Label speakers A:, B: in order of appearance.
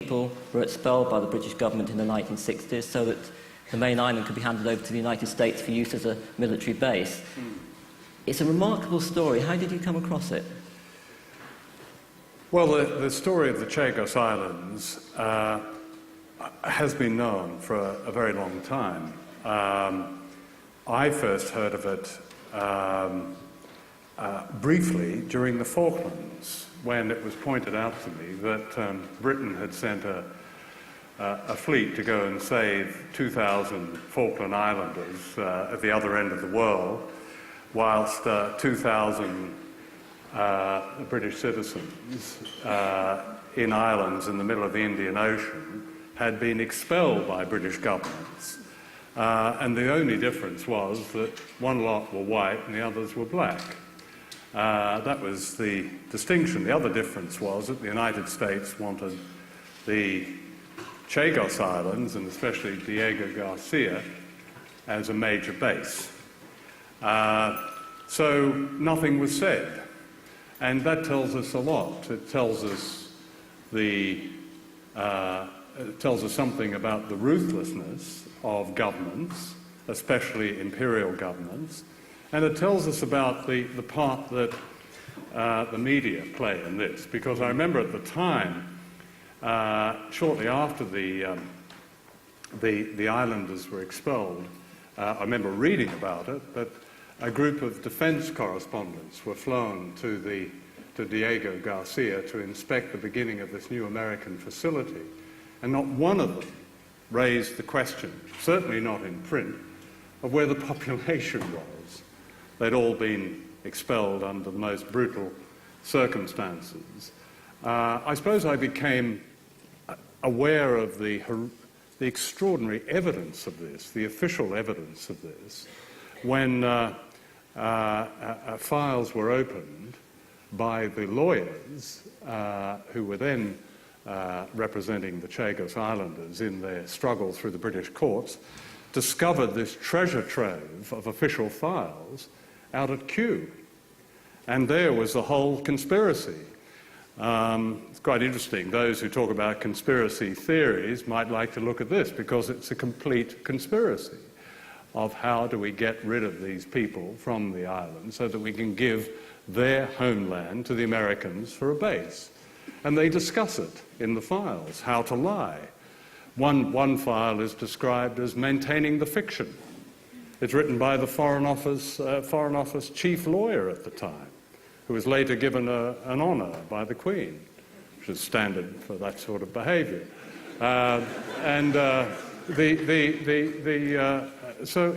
A: people were expelled by the British government in the 1960s so that the main island could be handed over to the United States for use as a military base. It's a remarkable story. How did you come across it?
B: Well, the story of the Chagos Islands has been known for a very long time. I first heard of it briefly during the Falklands, when it was pointed out to me that Britain had sent a fleet to go and save 2,000 Falkland Islanders at the other end of the world, whilst 2,000 British citizens in islands in the middle of the Indian Ocean had been expelled by British governments. And the only difference was that one lot were white and the others were black. That was the distinction. The other difference was that the United States wanted the Chagos Islands, and especially Diego Garcia, as a major base. So nothing was said. And that tells us a lot. It tells us something about the ruthlessness of governments, especially imperial governments, and it tells us about the part that the media play in this. Because I remember at the time, shortly after the islanders were expelled, I remember reading about it, that a group of defense correspondents were flown to Diego Garcia to inspect the beginning of this new American facility, and not one of them raised the question, certainly not in print, of where the population was. They'd all been expelled under the most brutal circumstances. I suppose I became aware of the extraordinary evidence of this, the official evidence of this, when files were opened by the lawyers who were then representing the Chagos Islanders in their struggle through the British courts, discovered this treasure trove of official files out at Kew. And there was the whole conspiracy. It's quite interesting. Those who talk about conspiracy theories might like to look at this, because it's a complete conspiracy of how do we get rid of these people from the island so that we can give their homeland to the Americans for a base. And they discuss it in the files, how to lie. One file is described as maintaining the fiction. It's written by the Foreign Office chief lawyer at the time, who was later given an honour by the Queen, which is standard for that sort of behaviour. So